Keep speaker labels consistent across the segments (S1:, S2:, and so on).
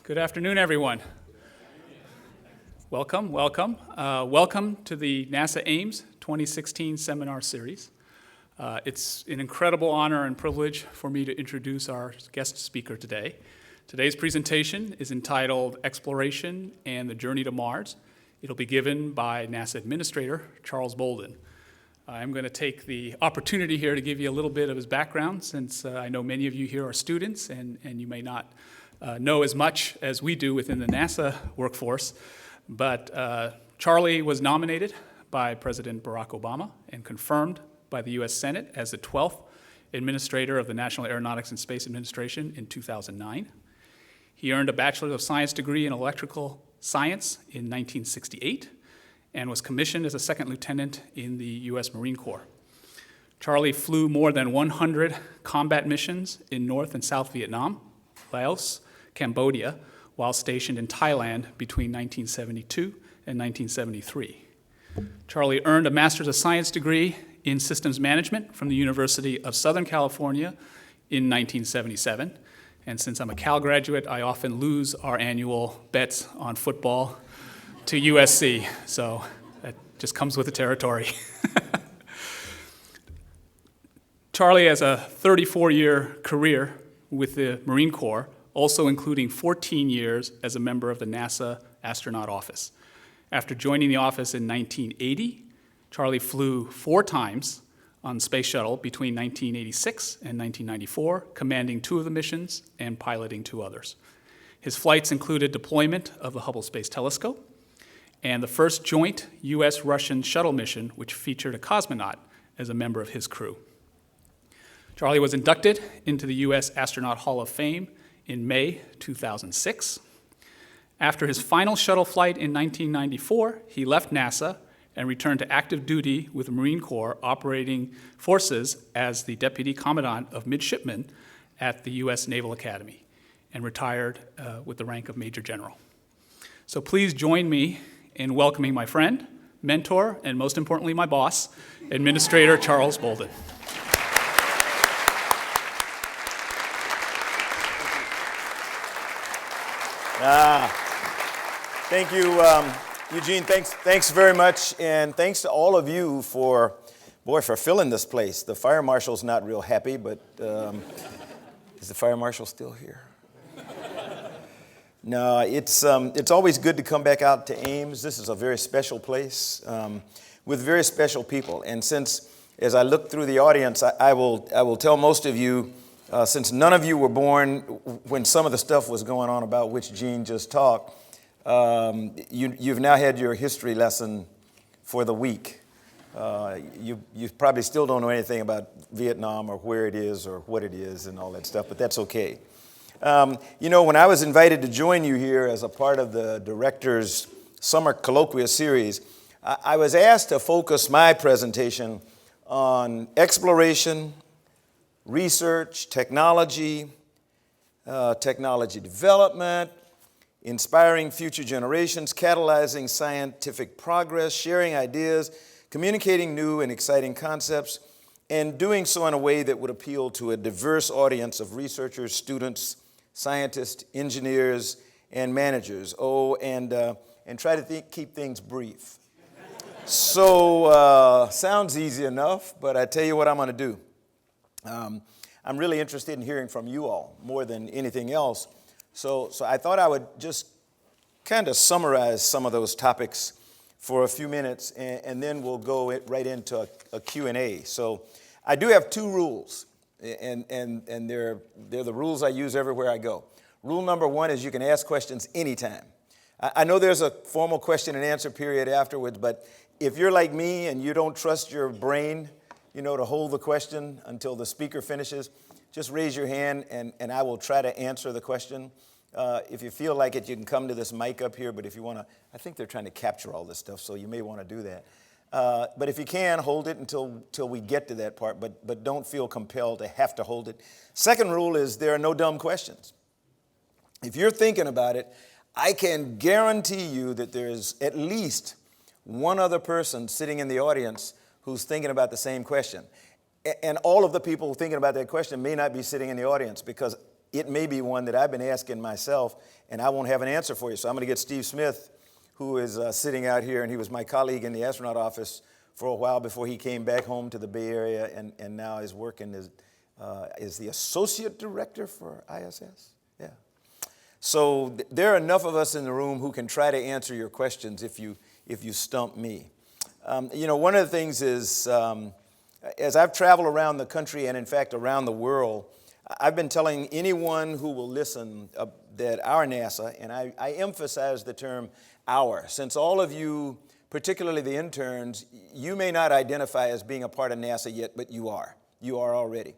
S1: Good afternoon, everyone. Welcome, welcome. Welcome to the NASA Ames 2016 Seminar Series. It's an incredible honor and privilege for me to introduce our guest speaker today. Today's presentation is entitled Exploration and the Journey to Mars. It'll be given by NASA Administrator Charles Bolden. I'm going to take the opportunity here to give you a little bit of his background, since I know many of you here are students and you may not know as much as we do within the NASA workforce. But Charlie was nominated by President Barack Obama and confirmed by the U.S. Senate as the 12th Administrator of the National Aeronautics and Space Administration in 2009. He earned a Bachelor of Science degree in Electrical Science in 1968 and was commissioned as a second lieutenant in the U.S. Marine Corps. Charlie flew more than 100 combat missions in North and South Vietnam, Laos, Cambodia, while stationed in Thailand between 1972 and 1973. Charlie earned a Master's of Science degree in Systems Management from the University of Southern California in 1977. And since I'm a Cal graduate, I often lose our annual bets on football to USC. So that just comes with the territory. Charlie has a 34-year career with the Marine Corps, also including 14 years as a member of the NASA Astronaut Office. After joining the office in 1980, Charlie flew 4 times on Space Shuttle between 1986 and 1994, commanding 2 of the missions and piloting 2 others. His flights included deployment of the Hubble Space Telescope and the first joint US-Russian shuttle mission, which featured a cosmonaut as a member of his crew. Charlie was inducted into the US Astronaut Hall of Fame in May 2006. After his final shuttle flight in 1994, he left NASA and returned to active duty with the Marine Corps operating forces as the Deputy Commandant of Midshipmen at the U.S. Naval Academy and retired with the rank of Major General. So please join me in welcoming my friend, mentor, and most importantly, my boss, Administrator Charles Bolden.
S2: Thank you, Eugene. Thanks very much, and thanks to all of you for filling this place. The fire marshal's not real happy, but is the fire marshal still here? No, it's always good to come back out to Ames. This is a very special place with very special people. And since, as I look through the audience, I will tell most of you, since none of you were born when some of the stuff was going on about which Gene just talked, you've now had your history lesson for the week. You probably still don't know anything about Vietnam or where it is or what it is and all that stuff, but that's okay. When I was invited to join you here as a part of the director's summer colloquia series, I was asked to focus my presentation on exploration, research, technology development, inspiring future generations, catalyzing scientific progress, sharing ideas, communicating new and exciting concepts, and doing so in a way that would appeal to a diverse audience of researchers, students, scientists, engineers, and managers. And try to keep things brief. So, sounds easy enough, but I tell you what I'm going to do. I'm really interested in hearing from you all more than anything else. So I thought I would just kind of summarize some of those topics for a few minutes, and then we'll go right into a Q&A. So I do have 2 rules, and they're the rules I use everywhere I go. Rule number 1 is you can ask questions anytime. I know there's a formal question and answer period afterwards, but if you're like me and you don't trust your brain, to hold the question until the speaker finishes, just raise your hand and I will try to answer the question. If you feel like it, you can come to this mic up here, but if you want to, I think they're trying to capture all this stuff, so you may want to do that. But if you can, hold it until we get to that part, but don't feel compelled to have to hold it. Second rule is there are no dumb questions. If you're thinking about it, I can guarantee you that there's at least one other person sitting in the audience who's thinking about the same question. And all of the people thinking about that question may not be sitting in the audience, because it may be one that I've been asking myself, and I won't have an answer for you. So I'm going to get Steve Smith, who is sitting out here, and he was my colleague in the astronaut office for a while before he came back home to the Bay Area, and now is working as the associate director for ISS. Yeah. So there are enough of us in the room who can try to answer your questions if you stump me. One of the things is, as I've traveled around the country and in fact around the world, I've been telling anyone who will listen that our NASA, and I emphasize the term our, since all of you, particularly the interns, you may not identify as being a part of NASA yet, but you are. You are already.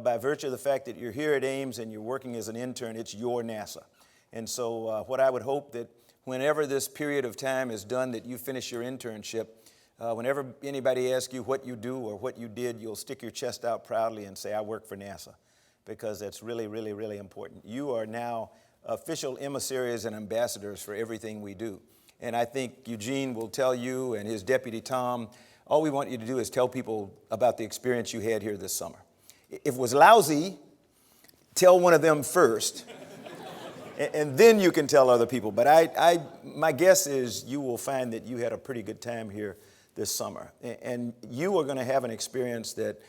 S2: By virtue of the fact that you're here at Ames and you're working as an intern, it's your NASA. And so what I would hope that whenever this period of time is done, that you finish your internship, whenever anybody asks you what you do or what you did, you'll stick your chest out proudly and say, I work for NASA, because that's really, really, really important. You are now official emissaries and ambassadors for everything we do. And I think Eugene will tell you, and his deputy Tom, all we want you to do is tell people about the experience you had here this summer. If it was lousy, tell one of them first, and then you can tell other people. But my guess is you will find that you had a pretty good time here this summer. And you are going to have an experience that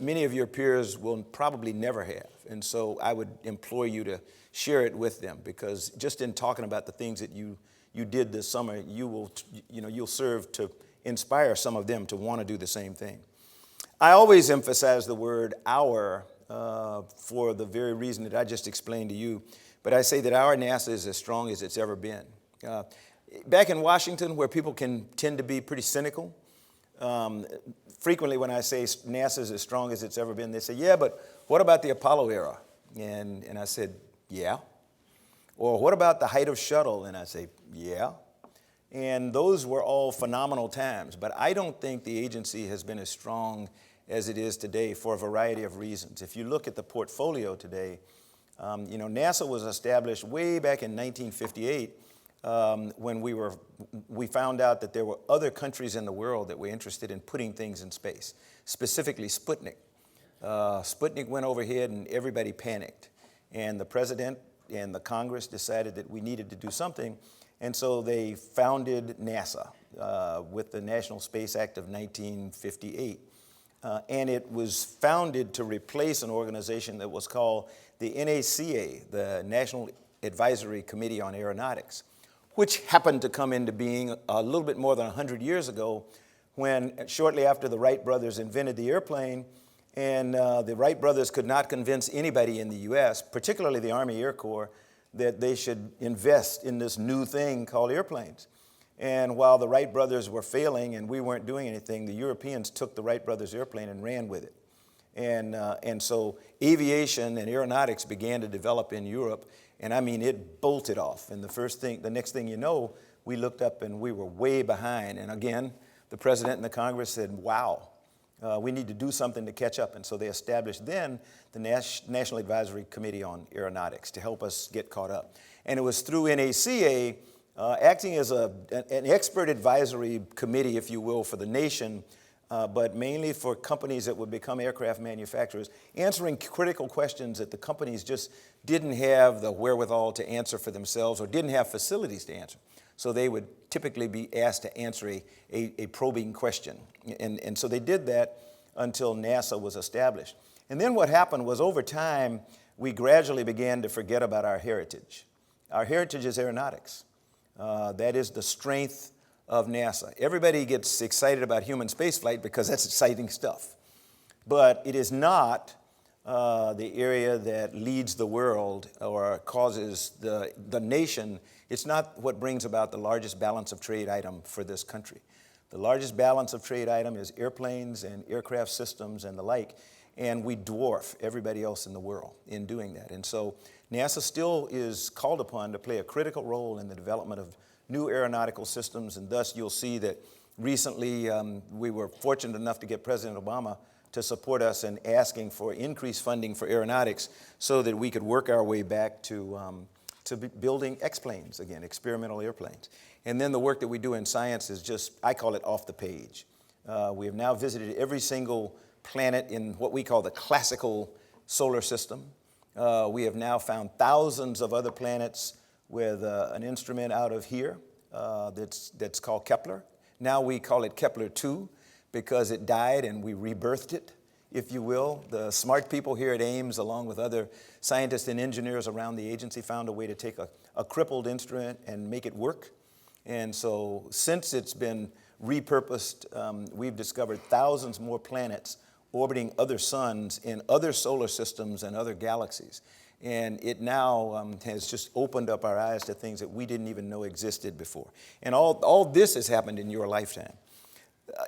S2: many of your peers will probably never have. And so I would implore you to share it with them, because just in talking about the things that you did this summer, you'll serve to inspire some of them to want to do the same thing. I always emphasize the word our for the very reason that I just explained to you. But I say that our NASA is as strong as it's ever been. Back in Washington, where people can tend to be pretty cynical, frequently when I say NASA is as strong as it's ever been, they say, yeah, but what about the Apollo era? And I said, yeah. Or what about the height of Shuttle? And I say, yeah. And those were all phenomenal times. But I don't think the agency has been as strong as it is today for a variety of reasons. If you look at the portfolio today, NASA was established way back in 1958 when we found out that there were other countries in the world that were interested in putting things in space, specifically Sputnik. Sputnik went overhead and everybody panicked. And the president and the Congress decided that we needed to do something. And so they founded NASA with the National Space Act of 1958. And it was founded to replace an organization that was called the NACA, the National Advisory Committee on Aeronautics, which happened to come into being a little bit more than 100 years ago, when shortly after the Wright brothers invented the airplane, and the Wright brothers could not convince anybody in the U.S., particularly the Army Air Corps, that they should invest in this new thing called airplanes. And while the Wright brothers were failing and we weren't doing anything, the Europeans took the Wright brothers airplane and ran with it. And so aviation and aeronautics began to develop in Europe, and I mean, it bolted off. And the next thing you know, we looked up and we were way behind. And again, the president and the Congress said, wow, we need to do something to catch up. And so they established then the National Advisory Committee on Aeronautics to help us get caught up. And it was through NACA, acting as an expert advisory committee, if you will, for the nation, but mainly for companies that would become aircraft manufacturers, answering critical questions that the companies just didn't have the wherewithal to answer for themselves or didn't have facilities to answer. So they would typically be asked to answer a probing question. And so they did that until NASA was established. And then what happened was, over time, we gradually began to forget about our heritage. Our heritage is aeronautics. That is the strength of NASA. Everybody gets excited about human spaceflight because that's exciting stuff. But it is not the area that leads the world or causes the nation. It's not what brings about the largest balance of trade item for this country. The largest balance of trade item is airplanes and aircraft systems and the like, and we dwarf everybody else in the world in doing that. And so NASA still is called upon to play a critical role in the development of new aeronautical systems, and thus you'll see that recently we were fortunate enough to get President Obama to support us in asking for increased funding for aeronautics so that we could work our way back to building X-planes again, experimental airplanes. And then the work that we do in science is just, I call it off the page. We have now visited every single planet in what we call the classical solar system. We have now found thousands of other planets with an instrument out of here that's called Kepler. Now we call it Kepler-2 because it died and we rebirthed it, if you will. The smart people here at Ames, along with other scientists and engineers around the agency, found a way to take a crippled instrument and make it work. And so since it's been repurposed, we've discovered thousands more planets orbiting other suns in other solar systems and other galaxies. And it now has just opened up our eyes to things that we didn't even know existed before. And all this has happened in your lifetime.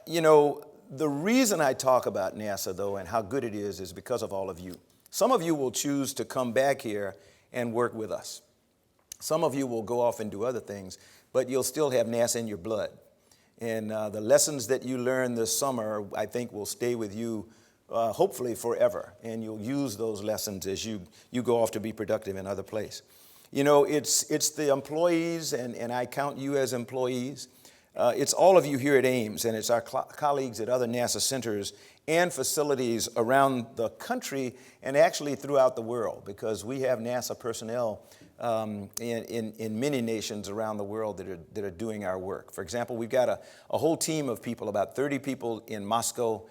S2: You know, the reason I talk about NASA, though, and how good it is because of all of you. Some of you will choose to come back here and work with us. Some of you will go off and do other things, but you'll still have NASA in your blood. And the lessons that you learn this summer, I think, will stay with you hopefully forever. And you'll use those lessons as you go off to be productive in other places. You know, it's the employees, and I count you as employees. It's all of you here at Ames, and it's our colleagues at other NASA centers and facilities around the country and actually throughout the world, because we have NASA personnel in many nations around the world that are doing our work. For example, we've got a whole team of people, about 30 people in Moscow,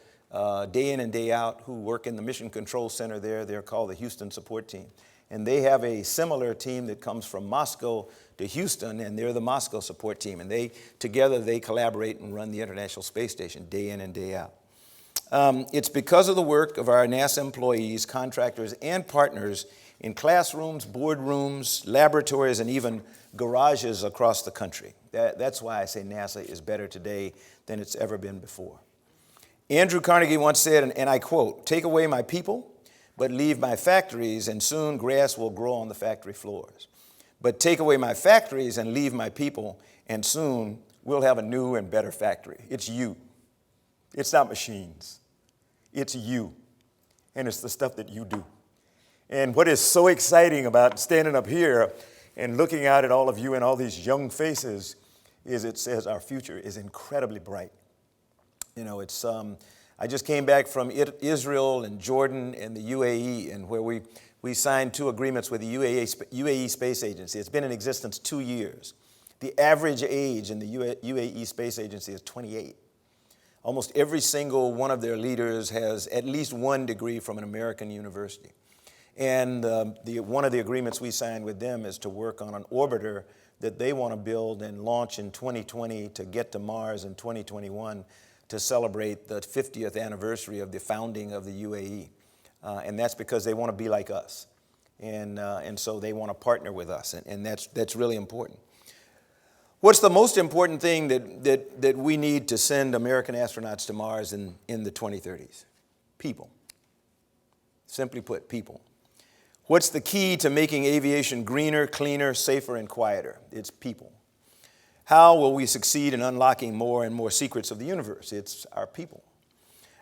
S2: day in and day out, who work in the Mission Control Center there. They're called the Houston Support Team. And they have a similar team that comes from Moscow to Houston, and they're the Moscow Support Team. And together they collaborate and run the International Space Station day in and day out. It's because of the work of our NASA employees, contractors, and partners in classrooms, boardrooms, laboratories, and even garages across the country. That's why I say NASA is better today than it's ever been before. Andrew Carnegie once said, and I quote, "Take away my people, but leave my factories, and soon grass will grow on the factory floors. But take away my factories and leave my people, and soon we'll have a new and better factory." It's you. It's not machines. It's you. And it's the stuff that you do. And what is so exciting about standing up here and looking out at all of you and all these young faces is it says our future is incredibly bright. You know, it's I just came back from Israel and Jordan and the UAE, and where we signed 2 agreements with the UAE Space Agency. It's been in existence 2 years. The average age in the UAE Space Agency is 28. Almost every single one of their leaders has at least 1 degree from an American university. And one of the agreements we signed with them is to work on an orbiter that they want to build and launch in 2020 to get to Mars in 2021 to celebrate the 50th anniversary of the founding of the UAE. And that's because they want to be like us. And so they want to partner with us, and that's really important. What's the most important thing that we need to send American astronauts to Mars in the 2030s? People. Simply put, people. What's the key to making aviation greener, cleaner, safer, and quieter? It's people. How will we succeed in unlocking more and more secrets of the universe? It's our people.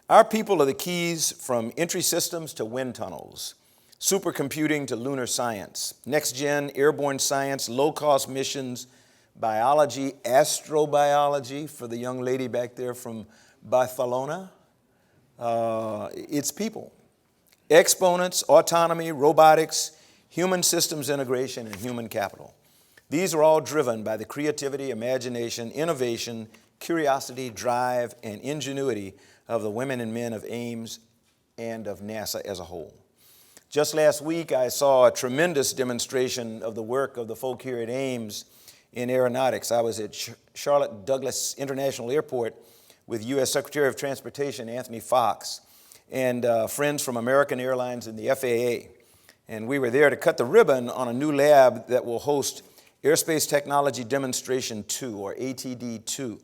S2: Our people are the keys from entry systems to wind tunnels, supercomputing to lunar science, next-gen airborne science, low-cost missions, biology, astrobiology for the young lady back there from Barcelona. It's people. Exponents, autonomy, robotics, human systems integration, and human capital. These are all driven by the creativity, imagination, innovation, curiosity, drive, and ingenuity of the women and men of Ames and of NASA as a whole. Just last week, I saw a tremendous demonstration of the work of the folk here at Ames in aeronautics. I was at Charlotte Douglas International Airport with U.S. Secretary of Transportation Anthony Fox and friends from American Airlines and the FAA. And we were there to cut the ribbon on a new lab that will host Airspace Technology Demonstration 2, or ATD-2.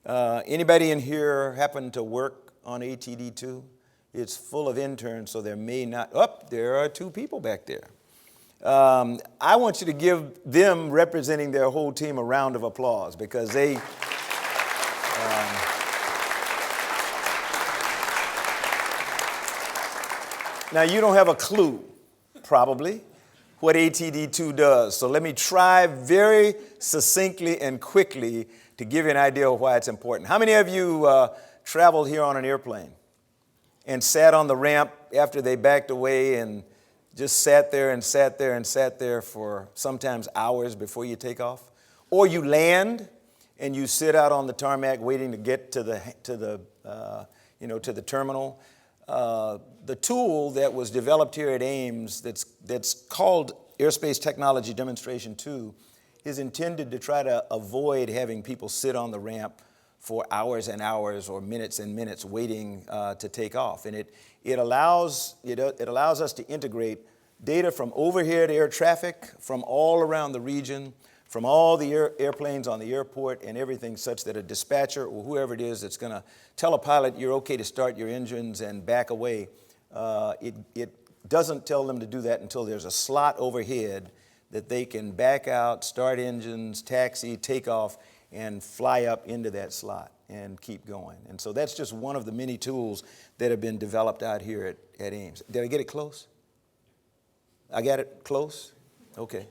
S2: Anybody in here happen to work on ATD-2? It's full of interns, so there may not, there are 2 people back there. I want you to give them, representing their whole team, a round of applause, because they, now you don't have a clue, probably, what ATD-2 does. So let me try very succinctly and quickly to give you an idea of why it's important. How many of you traveled here on an airplane and sat on the ramp after they backed away and just sat there and sat there and sat there for sometimes hours before you take off? Or you land and you sit out on the tarmac waiting to get to the terminal. The tool that was developed here at Ames that's called Airspace Technology Demonstration 2 is intended to try to avoid having people sit on the ramp for hours and hours or minutes and minutes waiting to take off. And it allows us to integrate data from overhead air traffic from all around the region, from all the airplanes on the airport and everything, such that a dispatcher or whoever it is that's going to tell a pilot you're okay to start your engines and back away, it doesn't tell them to do that until there's a slot overhead that they can back out, start engines, taxi, take off, and fly up into that slot and keep going. And so that's just one of the many tools that have been developed out here at Ames. Did I get it close? I got it close? Okay.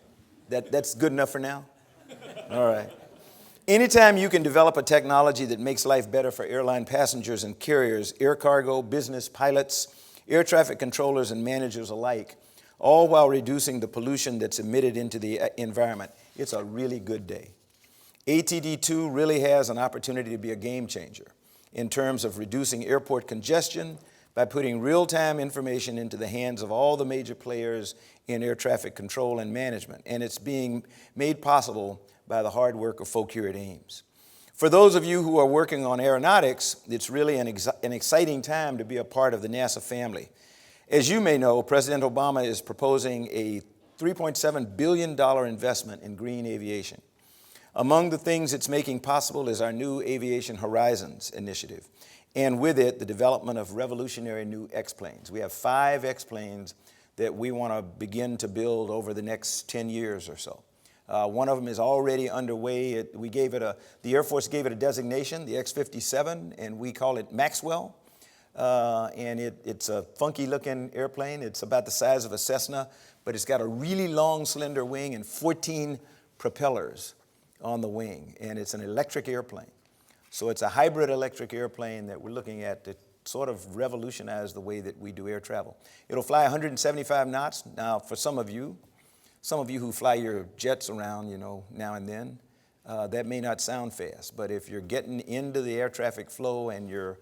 S2: That's good enough for now? All right. Anytime you can develop a technology that makes life better for airline passengers and carriers, air cargo, business, pilots, air traffic controllers, and managers alike, all while reducing the pollution that's emitted into the environment, it's a really good day. ATD2 really has an opportunity to be a game changer in terms of reducing airport congestion by putting real-time information into the hands of all the major players in air traffic control and management. And it's being made possible by the hard work of folk here at Ames. For those of you who are working on aeronautics, it's really an exciting time to be a part of the NASA family. As you may know, President Obama is proposing a $3.7 billion investment in green aviation. Among the things it's making possible is our new Aviation Horizons initiative, and with it, the development of revolutionary new X-planes. We have 5 X-planes that we want to begin to build over the next 10 years or so. One of them is already underway. The Air Force gave it a designation, the X-57, and we call it Maxwell. And it's a funky-looking airplane. It's about the size of a Cessna, but it's got a really long, slender wing and 14 propellers on the wing, and it's an electric airplane. So it's a hybrid electric airplane that we're looking at to sort of revolutionize the way that we do air travel. It'll fly 175 knots. Now, for some of you who fly your jets around, now and then, that may not sound fast, but if you're getting into the air traffic flow and you're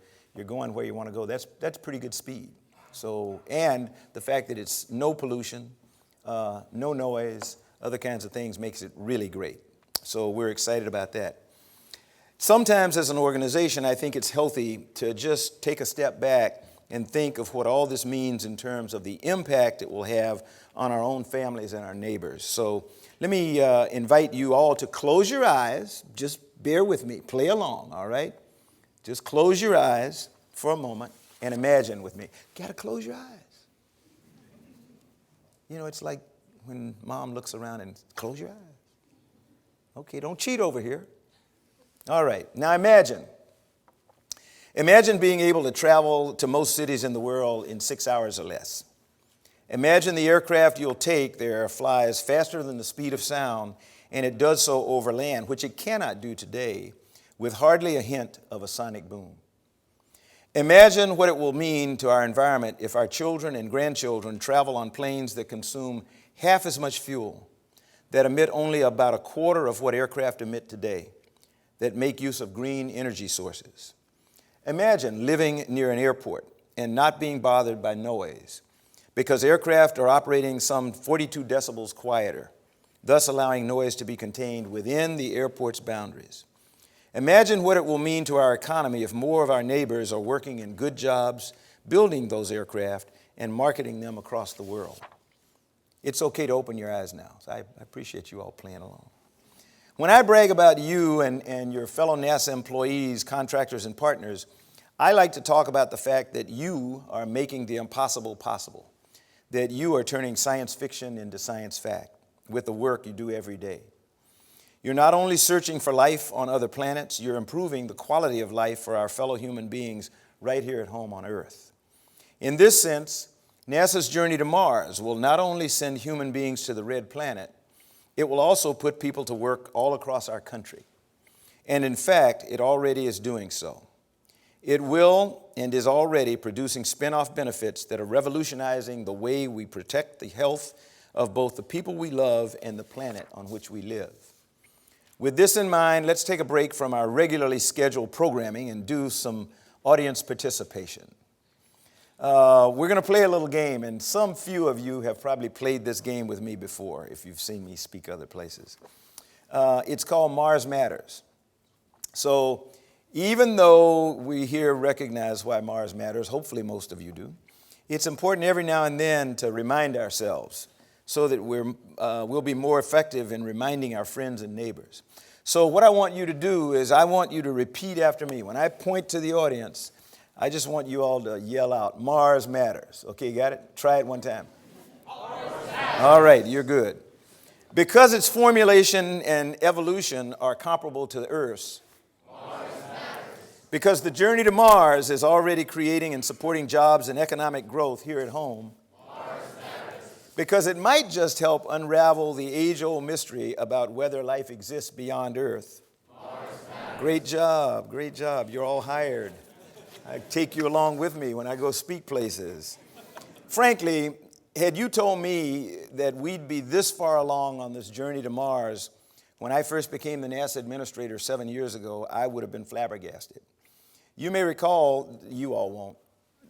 S2: going where you want to go, that's pretty good speed. So, and the fact that it's no pollution, no noise, other kinds of things makes it really great. So we're excited about that. Sometimes as an organization, I think it's healthy to just take a step back and think of what all this means in terms of the impact it will have on our own families and our neighbors. So let me invite you all to close your eyes. Just bear with me. Play along, all right? Just close your eyes for a moment and imagine with me. Got to close your eyes. It's like when mom looks around and close your eyes. Okay, don't cheat over here. All right, now imagine being able to travel to most cities in the world in 6 hours or less. Imagine the aircraft you'll take there flies faster than the speed of sound, and it does so over land, which it cannot do today, with hardly a hint of a sonic boom. Imagine what it will mean to our environment if our children and grandchildren travel on planes that consume half as much fuel, that emit only about a quarter of what aircraft emit today, that make use of green energy sources. Imagine living near an airport and not being bothered by noise, because aircraft are operating some 42 decibels quieter, thus allowing noise to be contained within the airport's boundaries. Imagine what it will mean to our economy if more of our neighbors are working in good jobs, building those aircraft, and marketing them across the world. It's okay to open your eyes now. So I appreciate you all playing along. When I brag about you and your fellow NASA employees, contractors, and partners, I like to talk about the fact that you are making the impossible possible, that you are turning science fiction into science fact with the work you do every day. You're not only searching for life on other planets, you're improving the quality of life for our fellow human beings right here at home on Earth. In this sense, NASA's journey to Mars will not only send human beings to the red planet, it will also put people to work all across our country. And in fact, it already is doing so. It will and is already producing spin-off benefits that are revolutionizing the way we protect the health of both the people we love and the planet on which we live. With this in mind, let's take a break from our regularly scheduled programming and do some audience participation. We're going to play a little game, and some few of you have probably played this game with me before if you've seen me speak other places. It's called Mars Matters. So even though we here recognize why Mars matters, hopefully most of you do, it's important every now and then to remind ourselves so that we'll be more effective in reminding our friends and neighbors. So what I want you to do is I want you to repeat after me. When I point to the audience, I just want you all to yell out, Mars matters. Okay, got it? Try it one time. Mars matters. All right, you're good. Because its formulation and evolution are comparable to the Earth's, because the journey to Mars is already creating and supporting jobs and economic growth here at home. Because it might just help unravel the age-old mystery about whether life exists beyond Earth. Great job, great job. You're all hired. I take you along with me when I go speak places. Frankly, had you told me that we'd be this far along on this journey to Mars when I first became the NASA administrator 7 years ago, I would have been flabbergasted. You may recall, you all won't,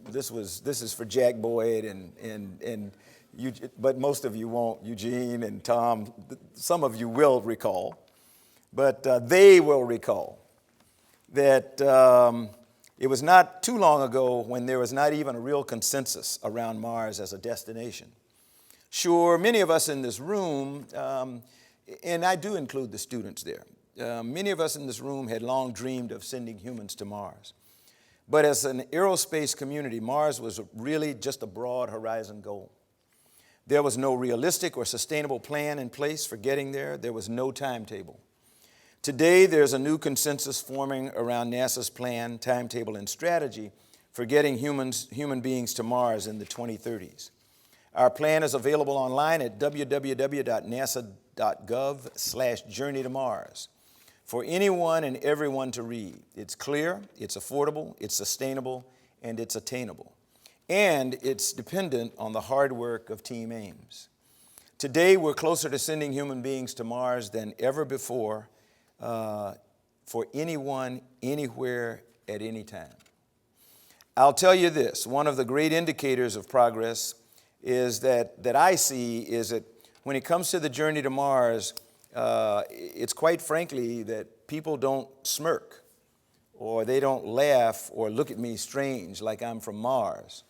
S2: this is for Jack Boyd and you, but most of you won't, Eugene and Tom, some of you will recall, but they will recall that it was not too long ago when there was not even a real consensus around Mars as a destination. Sure, many of us in this room, and I do include the students there, many of us in this room had long dreamed of sending humans to Mars. But as an aerospace community, Mars was really just a broad horizon goal. There was no realistic or sustainable plan in place for getting there. There was no timetable. Today, there's a new consensus forming around NASA's plan, timetable, and strategy for getting human beings to Mars in the 2030s. Our plan is available online at www.nasa.gov/journey to Mars for anyone and everyone to read. It's clear, it's affordable, it's sustainable, and it's attainable. And it's dependent on the hard work of Team Ames. Today, we're closer to sending human beings to Mars than ever before for anyone, anywhere, at any time. I'll tell you this, one of the great indicators of progress is that I see is that when it comes to the journey to Mars, it's quite frankly that people don't smirk or they don't laugh or look at me strange like I'm from Mars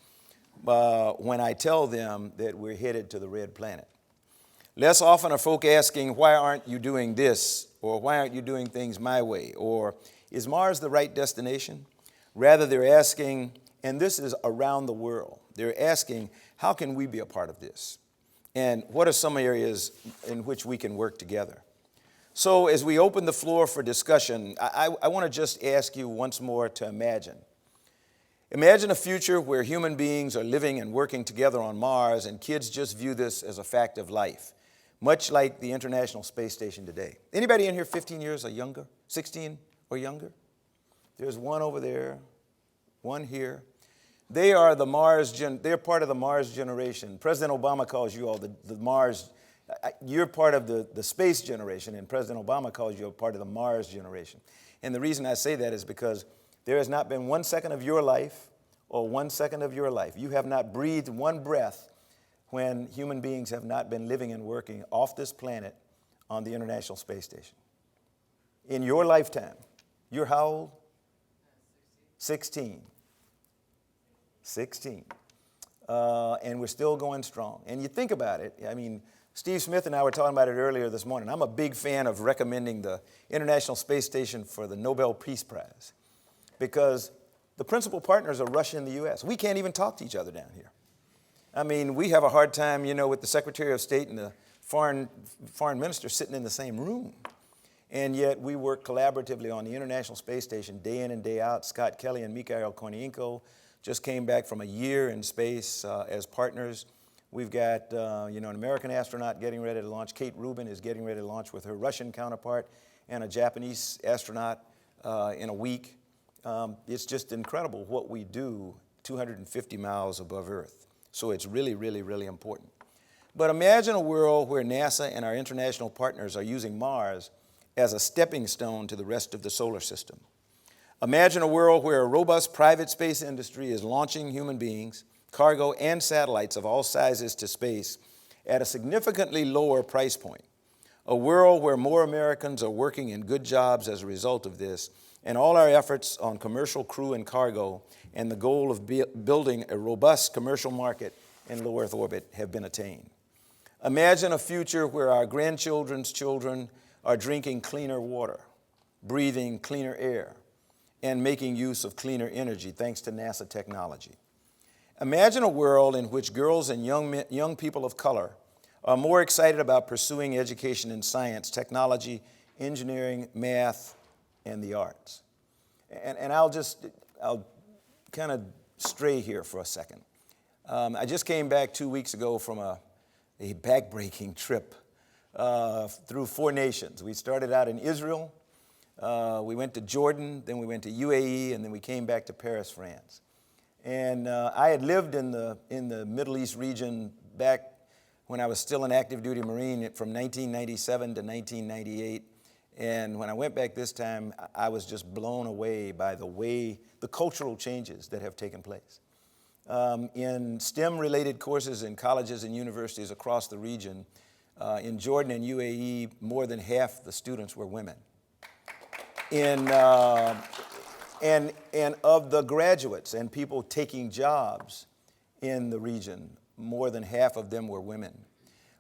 S2: when I tell them that we're headed to the red planet. Less often are folk asking, why aren't you doing this? Or why aren't you doing things my way? Or is Mars the right destination? Rather, they're asking, and this is around the world, they're asking, how can we be a part of this? And what are some areas in which we can work together? So as we open the floor for discussion, I want to just ask you once more to imagine. Imagine a future where human beings are living and working together on Mars and kids just view this as a fact of life, much like the International Space Station today. Anybody in here 15 years or younger, 16 or younger? There's one over there, one here. They are the they're part of the Mars generation. President Obama calls you all the Mars, you're part of the space generation, and President Obama calls you a part of the Mars generation. And the reason I say that is because there has not been 1 second of your life or 1 second of your life. You have not breathed one breath when human beings have not been living and working off this planet on the International Space Station. In your lifetime, you're how old? 16. 16. And we're still going strong. And you think about it, I mean, Steve Smith and I were talking about it earlier this morning. I'm a big fan of recommending the International Space Station for the Nobel Peace Prize because the principal partners are Russia and the U.S. We can't even talk to each other down here. I mean, we have a hard time, with the Secretary of State and the foreign minister sitting in the same room. And yet we work collaboratively on the International Space Station day in and day out. Scott Kelly and Mikhail Kornienko just came back from a year in space as partners. We've got, an American astronaut getting ready to launch. Kate Rubin is getting ready to launch with her Russian counterpart and a Japanese astronaut in a week. It's just incredible what we do 250 miles above Earth. So it's really, really, really important. But imagine a world where NASA and our international partners are using Mars as a stepping stone to the rest of the solar system. Imagine a world where a robust private space industry is launching human beings, cargo, and satellites of all sizes to space at a significantly lower price point. A world where more Americans are working in good jobs as a result of this, and all our efforts on commercial crew and cargo and the goal of building a robust commercial market in low Earth orbit have been attained. Imagine a future where our grandchildren's children are drinking cleaner water, breathing cleaner air, and making use of cleaner energy thanks to NASA technology. Imagine a world in which girls and young people of color are more excited about pursuing education in science, technology, engineering, math, and the arts. And I'll kind of stray here for a second. I just came back 2 weeks ago from a back-breaking trip through 4 nations. We started out in Israel, we went to Jordan, then we went to UAE, and then we came back to Paris, France. And I had lived in the Middle East region back when I was still an active duty Marine from 1997 to 1998. And when I went back this time, I was just blown away by the cultural changes that have taken place. In STEM-related courses in colleges and universities across the region, in Jordan and UAE, more than half the students were women. And of the graduates and people taking jobs in the region, more than half of them were women.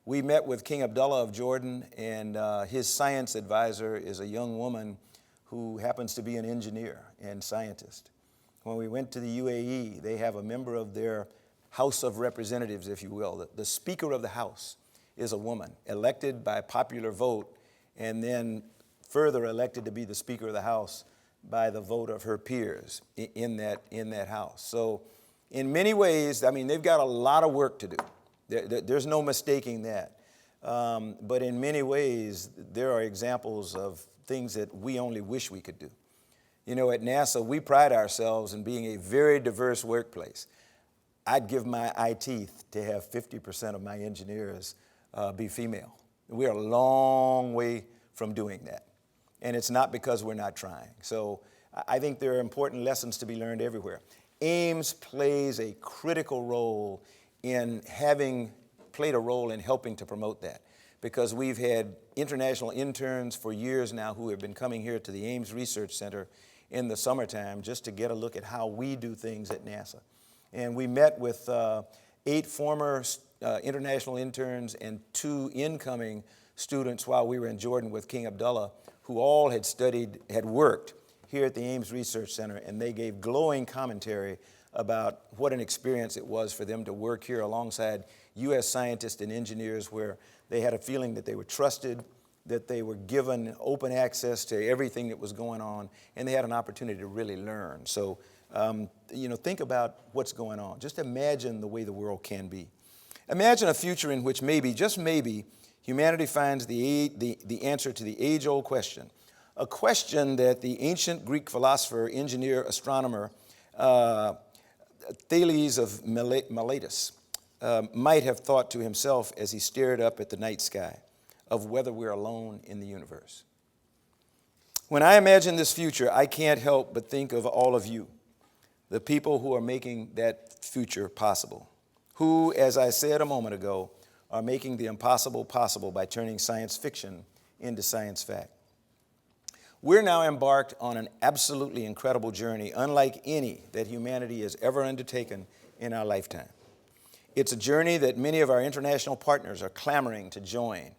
S2: We met with King Abdullah of Jordan, and his science advisor is a young woman who happens to be an engineer and scientist. When we went to the UAE, they have a member of their House of Representatives, if you will. The Speaker of the House is a woman, elected by popular vote, and then further elected to be the Speaker of the House by the vote of her peers in that House. So in many ways, I mean, they've got a lot of work to do. There's no mistaking that. But in many ways, there are examples of things that we only wish we could do. You know, at NASA, we pride ourselves in being a very diverse workplace. I'd give my eye teeth to have 50% of my engineers be female. We are a long way from doing that. And it's not because we're not trying. So I think there are important lessons to be learned everywhere. Ames plays a critical role in played a role in helping to promote that, because we've had international interns for years now who have been coming here to the Ames Research Center in the summertime just to get a look at how we do things at NASA. And we met with 8 former international interns and 2 incoming students while we were in Jordan with King Abdullah, who all had worked here at the Ames Research Center, and they gave glowing commentary about what an experience it was for them to work here alongside U.S. scientists and engineers, where they had a feeling that they were trusted, that they were given open access to everything that was going on, and they had an opportunity to really learn. So, think about what's going on. Just imagine the way the world can be. Imagine a future in which maybe, just maybe, humanity finds the answer to the age-old question, a question that the ancient Greek philosopher, engineer, astronomer, Thales of Miletus might have thought to himself as he stared up at the night sky, of whether we're alone in the universe. When I imagine this future, I can't help but think of all of you, the people who are making that future possible, who, as I said a moment ago, are making the impossible possible by turning science fiction into science fact. We're now embarked on an absolutely incredible journey, unlike any that humanity has ever undertaken in our lifetime. It's a journey that many of our international partners are clamoring to join,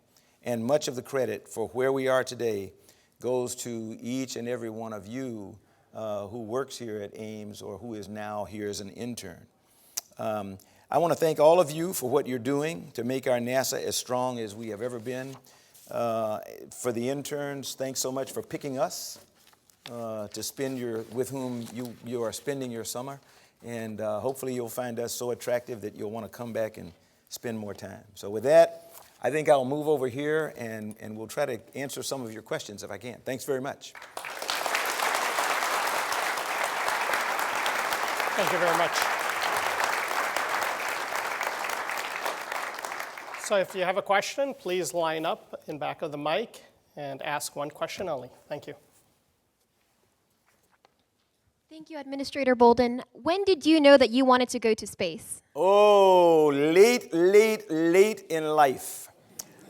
S2: and much of the credit for where we are today goes to each and every one of you who works here at Ames or who is now here as an intern. I want to thank all of you for what you're doing to make our NASA as strong as we have ever been. For the interns, thanks so much for picking us to spend with whom you are spending your summer. And hopefully you'll find us so attractive that you'll want to come back and spend more time. So with that, I think I'll move over here and we'll try to answer some of your questions if I can. Thanks very much.
S3: Thank you very much. So if you have a question, please line up in back of the mic and ask one question only. Thank you.
S4: Thank you, Administrator Bolden. When did you know that you wanted to go to space?
S2: Oh, late in life.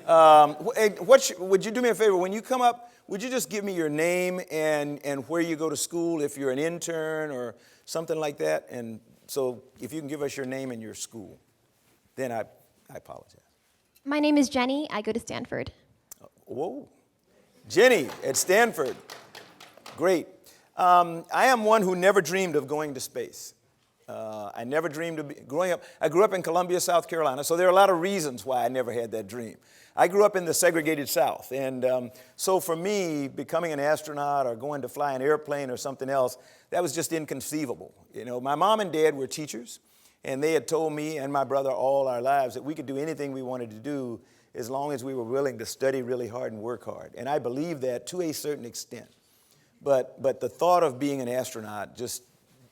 S2: Would you do me a favor? When you come up, would you just give me your name and where you go to school, if you're an intern or something like that? And so if you can give us your name and your school, then I apologize.
S4: My name is Jenny. I go to Stanford.
S2: Whoa. Jenny at Stanford. Great. I am one who never dreamed of going to space. I never dreamed of growing up. I grew up in Columbia, South Carolina, so there are a lot of reasons why I never had that dream. I grew up in the segregated South, and so for me, becoming an astronaut or going to fly an airplane or something else, that was just inconceivable. You know, my mom and dad were teachers, and they had told me and my brother all our lives that we could do anything we wanted to do as long as we were willing to study really hard and work hard. And I believe that to a certain extent. But the thought of being an astronaut,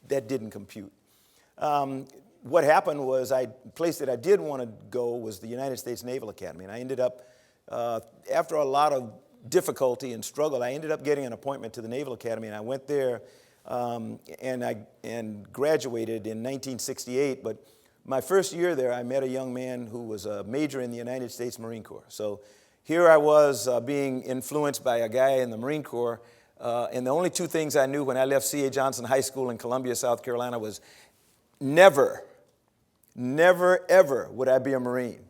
S2: that didn't compute. What happened was the place that I did want to go was the United States Naval Academy. And I ended up, after a lot of difficulty and struggle, I ended up getting an appointment to the Naval Academy. And I went there and graduated in 1968. But my first year there, I met a young man who was a major in the United States Marine Corps. So here I was being influenced by a guy in the Marine Corps. And the only two things I knew when I left C.A. Johnson High School in Columbia, South Carolina was never, ever would I be a Marine.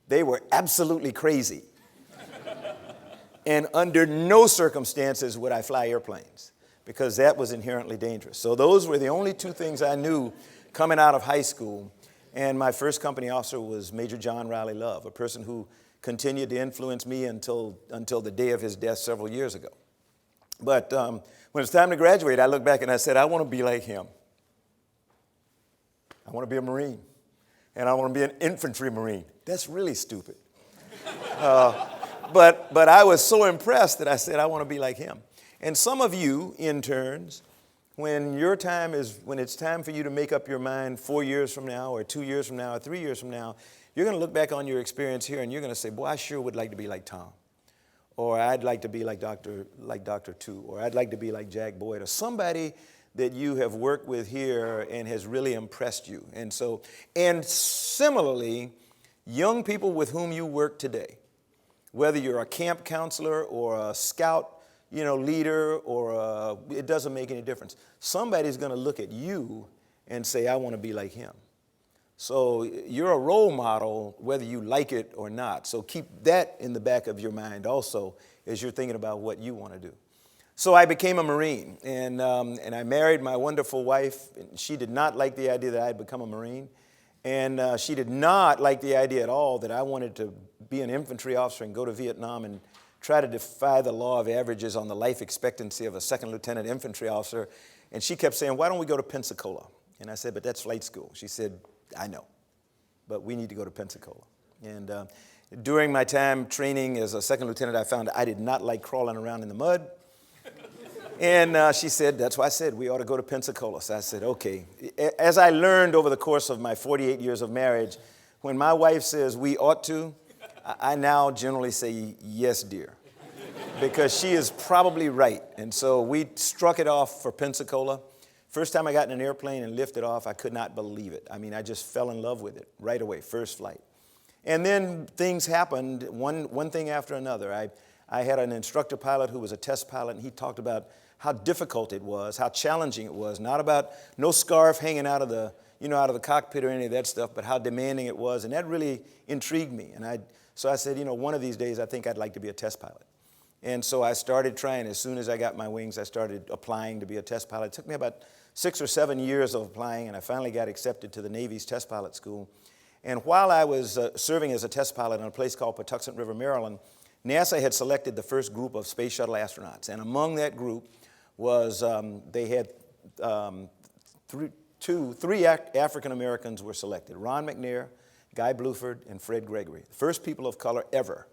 S2: They were absolutely crazy. And under no circumstances would I fly airplanes because that was inherently dangerous. So those were the only two things I knew coming out of high school. And my first company officer was Major John Riley Love, a person who continued to influence me until the day of his death several years ago. But when it's time to graduate, I look back and I said, I want to be like him. I want to be a Marine. And I want to be an infantry Marine. That's really stupid. But I was so impressed that I said, I want to be like him. And some of you interns, when it's time for you to make up your mind 4 years from now or 2 years from now or 3 years from now, you're going to look back on your experience here and you're going to say, boy, I sure would like to be like Tom. Or I'd like to be like Dr. Tu, or I'd like to be like Jack Boyd, or somebody that you have worked with here and has really impressed you. And similarly, young people with whom you work today, whether you're a camp counselor or a scout, leader, or it doesn't make any difference. Somebody's going to look at you and say, I want to be like him. So you're a role model, whether you like it or not. So keep that in the back of your mind also as you're thinking about what you want to do. So I became a Marine, and I married my wonderful wife. She did not like the idea that I had become a Marine, and she did not like the idea at all that I wanted to be an infantry officer and go to Vietnam and try to defy the law of averages on the life expectancy of a second lieutenant infantry officer. And she kept saying, why don't we go to Pensacola? And I said, but that's flight school. She said, I know, but we need to go to Pensacola. And during my time training as a second lieutenant, I found I did not like crawling around in the mud. And she said, that's why I said we ought to go to Pensacola. So I said, okay. As I learned over the course of my 48 years of marriage, when my wife says we ought to, I now generally say, yes, dear, because she is probably right. And so we struck it off for Pensacola. First time I got in an airplane and lifted off, I could not believe it. I mean, I just fell in love with it right away, first flight. And then things happened, one thing after another. I had an instructor pilot who was a test pilot, and he talked about how difficult it was, how challenging it was, not about no scarf hanging out of the cockpit or any of that stuff, but how demanding it was. And that really intrigued me. And so I said, one of these days I think I'd like to be a test pilot. And so I started trying. As soon as I got my wings, I started applying to be a test pilot. It took me about 6 or 7 years of applying, and I finally got accepted to the Navy's test pilot school. And while I was serving as a test pilot in a place called Patuxent River, Maryland, NASA had selected the first group of Space Shuttle astronauts. And among that group was, they had three African Americans were selected: Ron McNair, Guy Bluford, and Fred Gregory, the first people of color ever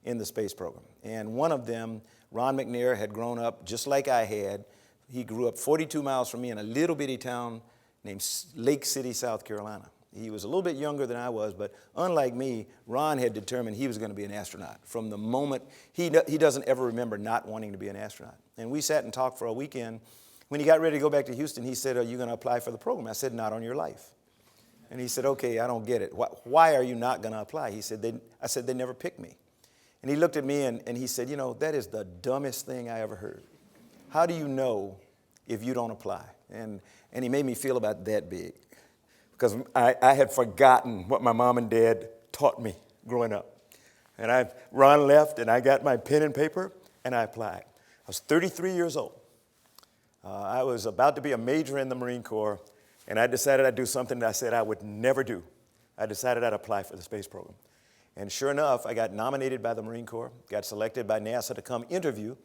S2: in the space program. And one of them, Ron McNair, had grown up just like I had. He grew up 42 miles from me in a little bitty town named Lake City, South Carolina. He was a little bit younger than I was, but unlike me, Ron had determined he was going to be an astronaut. From the moment, he doesn't ever remember not wanting to be an astronaut. And we sat and talked for a weekend. When he got ready to go back to Houston, he said, "Are you going to apply for the program?" I said, "Not on your life." And he said, "Okay, I don't get it. Why are you not going to apply?" He said, I said, "They never picked me." And he looked at me and he said, "You know, that is the dumbest thing I ever heard. How do you know if you don't apply?" And he made me feel about that big, because I had forgotten what my mom and dad taught me growing up. And Ron left, and I got my pen and paper, and I applied. I was 33 years old. I was about to be a major in the Marine Corps, and I decided I'd do something that I said I would never do. I decided I'd apply for the space program. And sure enough, I got nominated by the Marine Corps, got selected by NASA to come interview.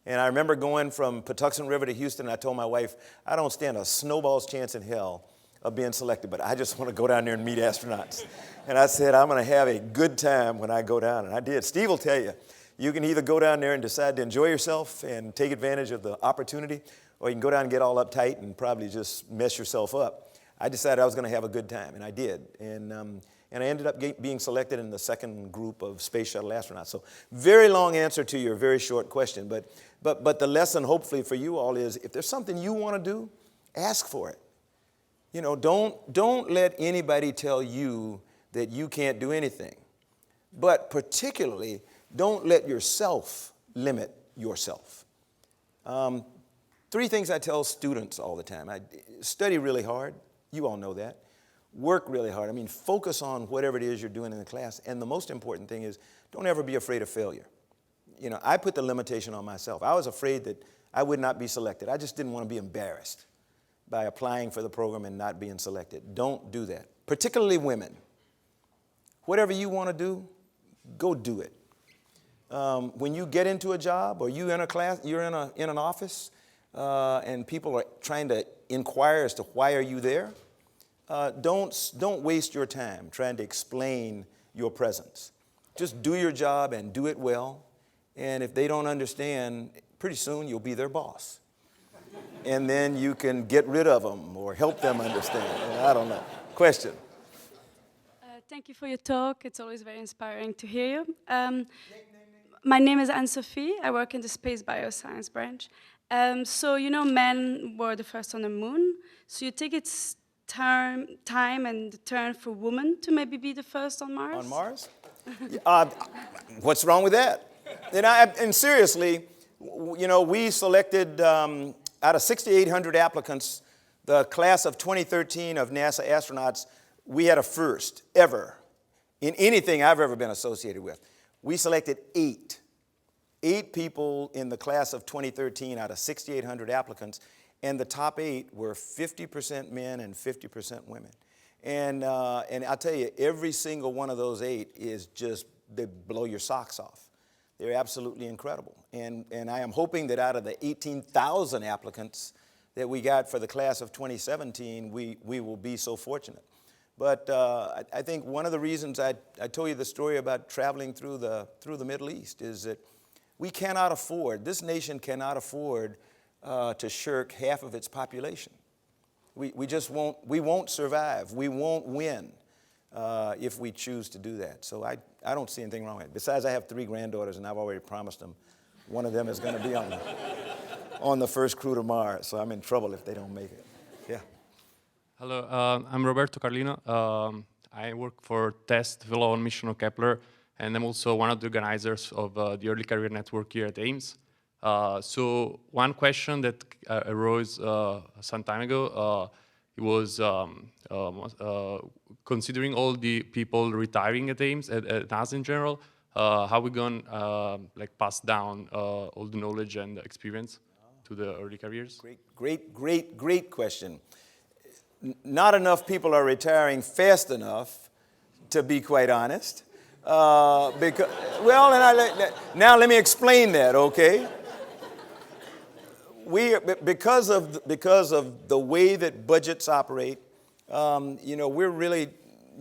S2: And I remember going from Patuxent River to Houston, and I told my wife, I don't stand a snowball's chance in hell of being selected, but I just want to go down there and meet astronauts. And I said, I'm going to have a good time when I go down. And I did. Steve will tell you, you can either go down there and decide to enjoy yourself and take advantage of the opportunity, or you can go down and get all uptight and probably just mess yourself up. I decided I was going to have a good time, and I did. And I ended up being selected in the second group of Space Shuttle astronauts. So very long answer to your very short question, but the lesson hopefully for you all is, if there's something you want to do, ask for it. You know, don't let anybody tell you that you can't do anything. But particularly, don't let yourself limit yourself. 3 things I tell students all the time. Study really hard. You all know that. Work really hard. I mean, focus on whatever it is you're doing in the class. And the most important thing is, don't ever be afraid of failure. You know, I put the limitation on myself. I was afraid that I would not be selected. I just didn't want to be embarrassed by applying for the program and not being selected. Don't do that. Particularly women. Whatever you want to do, go do it. When you get into a job, or you're in a class, you're in an office, and people are trying to inquire as to why are you there, don't waste your time trying to explain your presence. Just do your job and do it well. And if they don't understand, pretty soon you'll be their boss. And then you can get rid of them or help them understand. I don't know. Question?
S5: Thank you for your talk. It's always very inspiring to hear you. My name is Anne-Sophie. I work in the space bioscience branch. So, you know, men were the first on the moon. So you think it's time and the turn for women to maybe be the first on Mars?
S2: On Mars? What's wrong with that? And seriously, you know, we selected, out of 6,800 applicants, the class of 2013 of NASA astronauts, we had a first ever in anything I've ever been associated with. We selected 8 people in the class of 2013 out of 6,800 applicants, and the top 8 were 50% men and 50% women. And I'll tell you, every single one of those 8 is just, they blow your socks off. They're absolutely incredible. And I am hoping that out of the 18,000 applicants that we got for the class of 2017, we will be so fortunate. But I think one of the reasons I told you the story about traveling through the Middle East is that we cannot afford, this nation cannot afford to shirk half of its population. We just won't, we won't survive. We won't win if we choose to do that. So I don't see anything wrong with it. Besides, I have 3 granddaughters, and I've already promised them one of them is going to be on the first crew to Mars. So I'm in trouble if they don't make it. Yeah.
S6: Hello, I'm Roberto Carlino. I work for TEST, the Law Mission on Kepler, and I'm also one of the organizers of the Early Career Network here at Ames. So one question that arose some time ago, it was considering all the people retiring at Ames, at NASA in general, how we going like pass down all the knowledge and experience to the early careers?
S2: Great question. Not enough people are retiring fast enough, to be quite honest. Now let me explain that, okay? Because of the way that budgets operate, you know, we're really,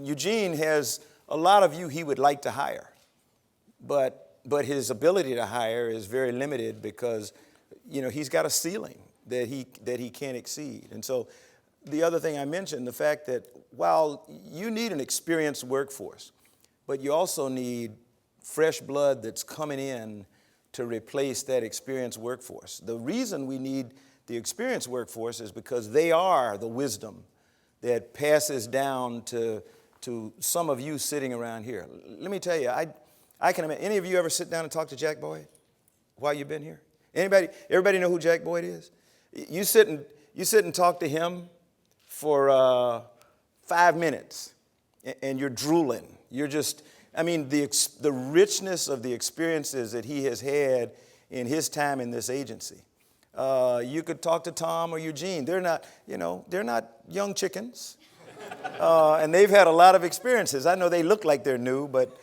S2: Eugene has a lot of you he would like to hire, but his ability to hire is very limited because, you know, he's got a ceiling that he can't exceed. And so the other thing I mentioned, the fact that while you need an experienced workforce, but you also need fresh blood that's coming in to replace that experienced workforce. The reason we need the experienced workforce is because they are the wisdom that passes down to some of you sitting around here. Let me tell you, I can imagine, any of you ever sit down and talk to Jack Boyd while you've been here? Everybody know who Jack Boyd is? You sit and talk to him for 5 minutes, and you're drooling. You're just, I mean, the richness of the experiences that he has had in his time in this agency. You could talk to Tom or Eugene. They're not young chickens, and they've had a lot of experiences. I know they look like they're new, but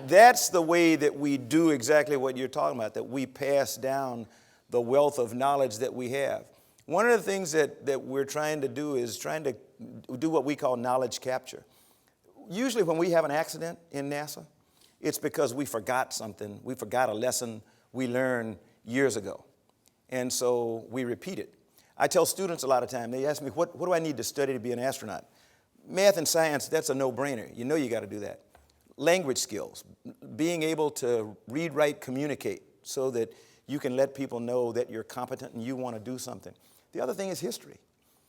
S2: that's the way that we do exactly what you're talking about, that we pass down the wealth of knowledge that we have. One of the things that we're trying to do is trying to do what we call knowledge capture. Usually when we have an accident in NASA, it's because we forgot something. We forgot a lesson we learned years ago. And so we repeat it. I tell students a lot of time, they ask me, what do I need to study to be an astronaut? Math and science, that's a no-brainer. You know you got to do that. Language skills, being able to read, write, communicate so that you can let people know that you're competent and you want to do something. The other thing is history,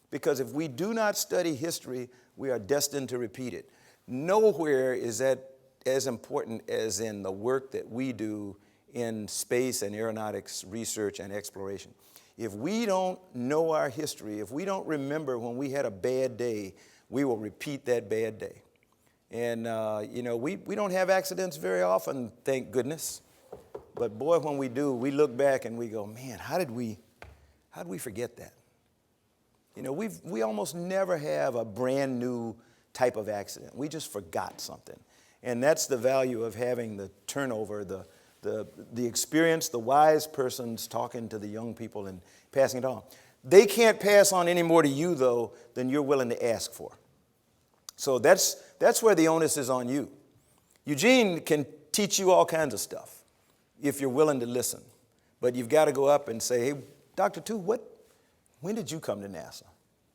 S2: because if we do not study history, we are destined to repeat it. Nowhere is that as important as in the work that we do in space and aeronautics research and exploration. If we don't know our history, if we don't remember when we had a bad day, we will repeat that bad day. And we don't have accidents very often, thank goodness. But boy, when we do, we look back and we go, man, how did we forget that? You know, we almost never have a brand new type of accident. We just forgot something. And that's the value of having the turnover, the experience, the wise persons talking to the young people and passing it on. They can't pass on any more to you, though, than you're willing to ask for. So that's where the onus is on you. Eugene can teach you all kinds of stuff if you're willing to listen. But you've got to go up and say, hey, Dr. Tu, when did you come to NASA?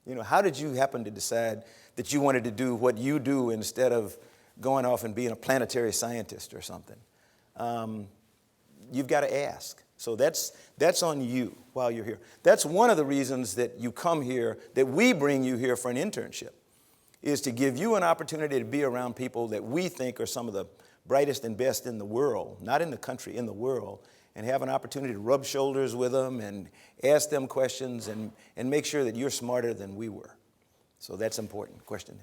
S2: You know, how did you happen to decide that you wanted to do what you do instead of going off and being a planetary scientist or something? You've got to ask. So that's on you while you're here. That's one of the reasons that you come here, that we bring you here for an internship, is to give you an opportunity to be around people that we think are some of the brightest and best in the world, not in the country, in the world, and have an opportunity to rub shoulders with them and ask them questions and make sure that you're smarter than we were. So that's important. Question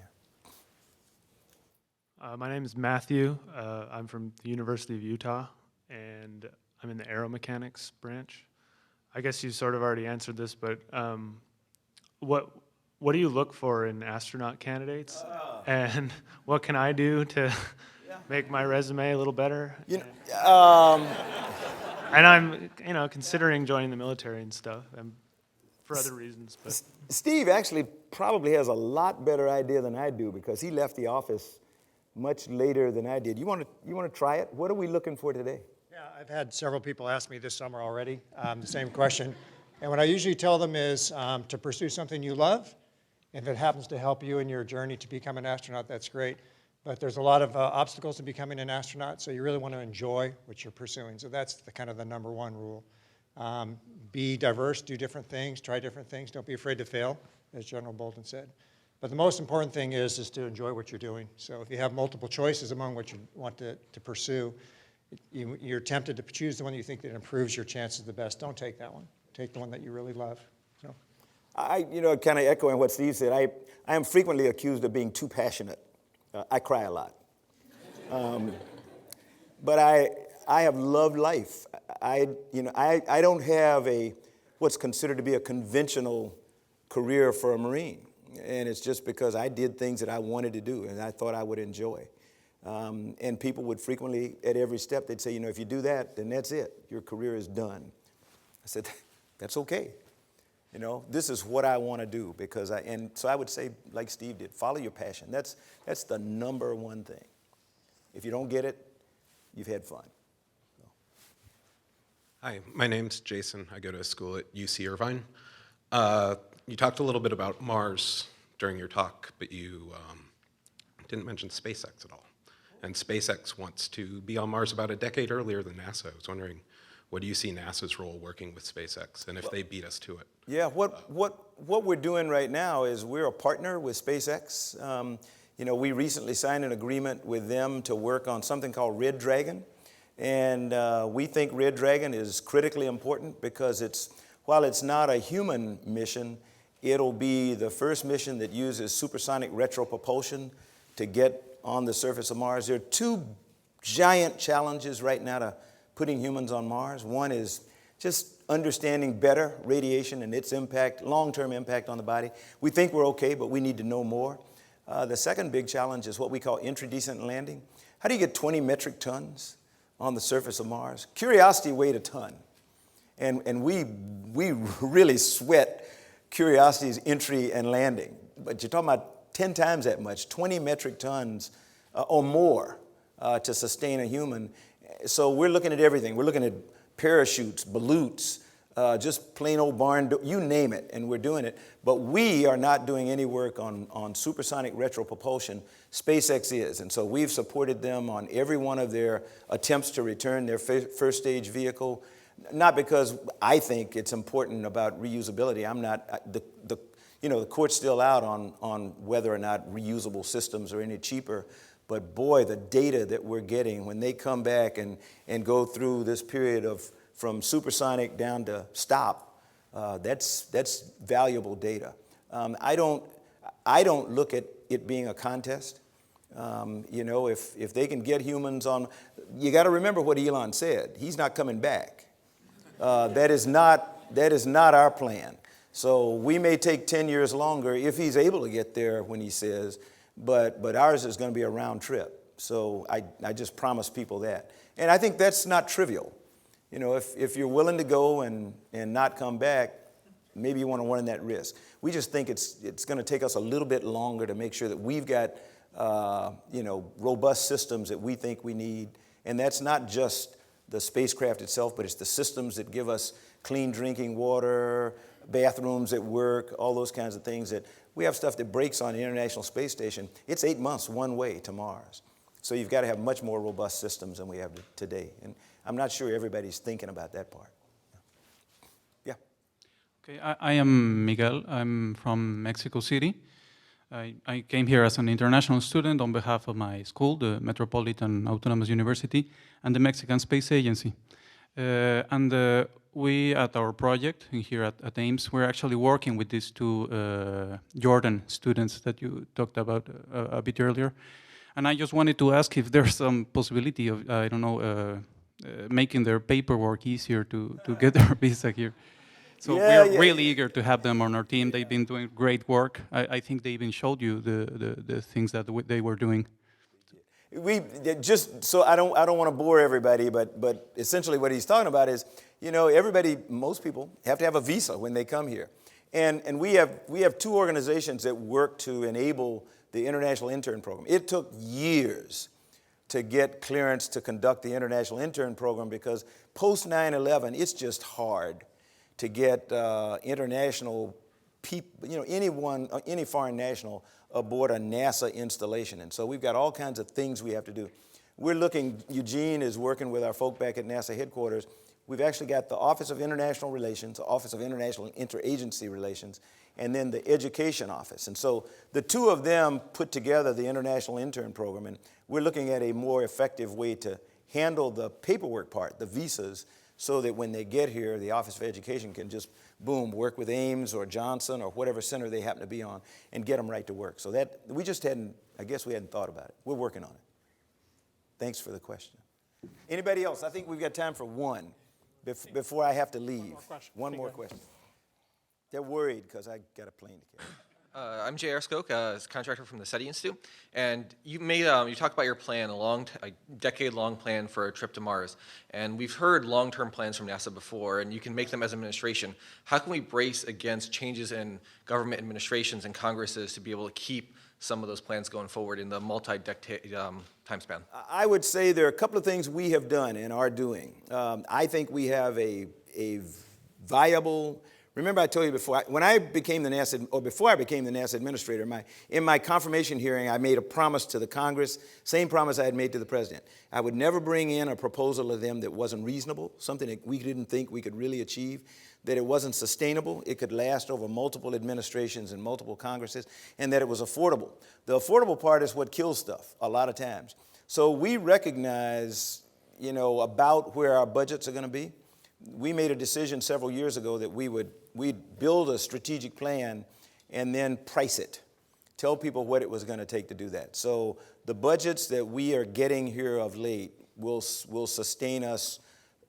S2: there.
S7: My name is Matthew. I'm from the University of Utah, and I'm in the aeromechanics branch. I guess you sort of already answered this, but what do you look for in astronaut candidates? And what can I do to make my resume a little better? And I'm, considering joining the military and stuff, and for other reasons. But
S2: Steve actually probably has a lot better idea than I do because he left the office much later than I did. You want to try it? What are we looking for today?
S8: Yeah, I've had several people ask me this summer already the same question. And what I usually tell them is to pursue something you love. If it happens to help you in your journey to become an astronaut, that's great. But there's a lot of obstacles to becoming an astronaut, so you really want to enjoy what you're pursuing. So that's kind of the number one rule. Be diverse, do different things, try different things. Don't be afraid to fail, as General Bolden said. But the most important thing is to enjoy what you're doing. So if you have multiple choices among what you want to pursue, you're tempted to choose the one you think that improves your chances the best. Don't take that one. Take the one that you really love. So.
S2: Kind of echoing what Steve said, I am frequently accused of being too passionate. I cry a lot. But I have loved life. I don't have what's considered to be a conventional career for a Marine. And it's just because I did things that I wanted to do and I thought I would enjoy. And people would frequently, at every step, they'd say, if you do that, then that's it. Your career is done. I said, that's okay. This is what I want to do and so I would say, like Steve did, follow your passion. That's the number one thing. If you don't get it, you've had fun. So.
S9: Hi, my name's Jason. I go to school at UC Irvine. You talked a little bit about Mars during your talk, but you didn't mention SpaceX at all. And SpaceX wants to be on Mars about a decade earlier than NASA. I was wondering, what do you see NASA's role working with SpaceX, and if they beat us to it?
S2: Yeah, what we're doing right now is we're a partner with SpaceX. You know, we recently signed an agreement with them to work on something called Red Dragon. And we think Red Dragon is critically important because while it's not a human mission, it'll be the first mission that uses supersonic retropropulsion to get on the surface of Mars. There are two giant challenges right now to putting humans on Mars. One is just understanding better radiation and its impact, long-term impact on the body. We think we're okay, but we need to know more. The second big challenge is what we call intradecent landing. How do you get 20 metric tons on the surface of Mars? Curiosity weighed a ton. And we really sweat Curiosity's entry and landing. But you're talking about 10 times that much, 20 metric tons or more to sustain a human. So we're looking at everything. We're looking at parachutes, balloons, just plain old barn, you name it, and we're doing it. But we are not doing any work on supersonic retropropulsion. SpaceX is, and so we've supported them on every one of their attempts to return their first stage vehicle. Not because I think it's important about reusability. I'm not, the court's still out on whether or not reusable systems are any cheaper. But boy, the data that we're getting when they come back and go through this period from supersonic down to stop, that's valuable data. I don't look at it being a contest. You know, if they can get humans on, you got to remember what Elon said. He's not coming back. That is not our plan. So we may take 10 years longer if he's able to get there when he says, but ours is going to be a round trip. So I just promise people that. And I think that's not trivial. You know, if you're willing to go and not come back, maybe you want to run that risk. We just think it's going to take us a little bit longer to make sure that we've got robust systems that we think we need. And that's not just the spacecraft itself, but it's the systems that give us clean drinking water, bathrooms that work, all those kinds of things. That we have stuff that breaks on the International Space Station. It's 8 months one way to Mars. So you've got to have much more robust systems than we have today. And I'm not sure everybody's thinking about that part. Yeah.
S10: Okay, I am Miguel. I'm from Mexico City. I came here as an international student on behalf of my school, the Metropolitan Autonomous University, and the Mexican Space Agency. We, at our project here at Ames, we're actually working with these two Jordan students that you talked about a bit earlier. And I just wanted to ask if there's some possibility of, I don't know, making their paperwork easier to get their visa here. So we're really eager to have them on our team. They've been doing great work. I think they even showed you the things that they were doing.
S2: We just, so I don't want to bore everybody, but essentially what he's talking about is, you know, most people have to have a visa when they come here. And we have two organizations that work to enable the International Intern Program. It took years to get clearance to conduct the International Intern Program because post 9/11, it's just hard to get international people, you know, any foreign national aboard a NASA installation. And so we've got all kinds of things we have to do. We're looking, Eugene is working with our folk back at NASA headquarters. We've actually got the Office of International Relations, the Office of International Interagency Relations, and then the Education Office. And so the two of them put together the International Intern Program, and we're looking at a more effective way to handle the paperwork part, the visas, so that when they get here, the Office of Education can just, boom, work with Ames or Johnson or whatever center they happen to be on and get them right to work. So that, we just hadn't, I guess we hadn't thought about it. We're working on it. Thanks for the question. Anybody else? I think we've got time for one before I have to leave. One more question. They're worried because I got a plane to carry.
S11: I'm J.R. Skoke, a contractor from the SETI Institute, and you talked about your plan, a decade-long plan for a trip to Mars, and we've heard long-term plans from NASA before, and you can make them as administration. How can we brace against changes in government administrations and Congresses to be able to keep some of those plans going forward in the multi-decade time span?
S2: I would say there are a couple of things we have done and are doing. I think we have a viable, Remember I told you before, when I became the NASA, or before I became the NASA administrator, in my confirmation hearing, I made a promise to the Congress, same promise I had made to the President. I would never bring in a proposal to them that wasn't reasonable, something that we didn't think we could really achieve, that it wasn't sustainable, it could last over multiple administrations and multiple Congresses, and that it was affordable. The affordable part is what kills stuff a lot of times. So we recognize, about where our budgets are going to be. We made a decision several years ago that we'd build a strategic plan and then price it, tell people what it was going to take to do that. So the budgets that we are getting here of late will sustain us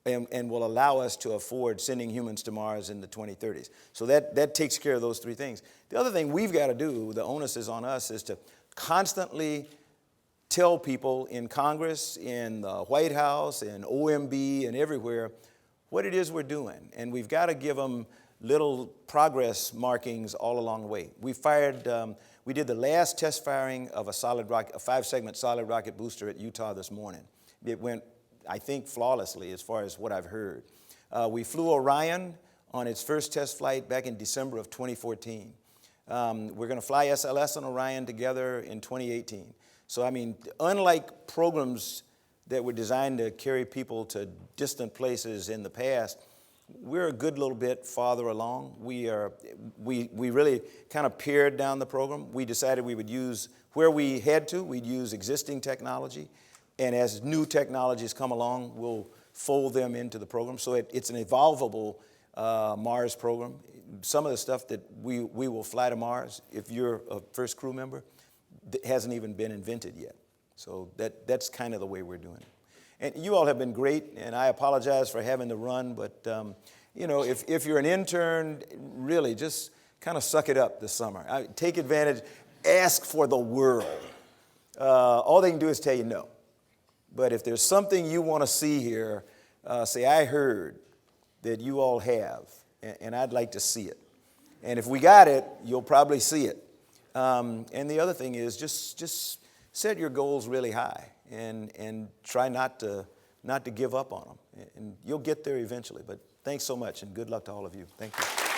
S2: and will allow us to afford sending humans to Mars in the 2030s. So that takes care of those three things. The other thing we've got to do, the onus is on us, is to constantly tell people in Congress, in the White House, in OMB, and everywhere, what it is we're doing. And we've got to give them little progress markings all along the way. We did the last test firing of a 5-segment solid rocket booster at Utah this morning. It went, I think, flawlessly as far as what I've heard. We flew Orion on its first test flight back in December of 2014. We're going to fly SLS and Orion together in 2018. So, unlike programs that were designed to carry people to distant places in the past, we're a good little bit farther along. We really kind of pared down the program. We decided we would use, where we had to, we'd use existing technology. And as new technologies come along, we'll fold them into the program. So it's an evolvable Mars program. Some of the stuff that we will fly to Mars, if you're a first crew member, hasn't even been invented yet. So that's kind of the way we're doing it. And you all have been great, and I apologize for having to run, but if you're an intern, really just kind of suck it up this summer. Take advantage, ask for the world. All they can do is tell you no. But if there's something you want to see here, say, I heard that you all have, and I'd like to see it. And if we got it, you'll probably see it. And the other thing is just set your goals really high and try not to give up on them. And you'll get there eventually. But thanks so much, and good luck to all of you. Thank you.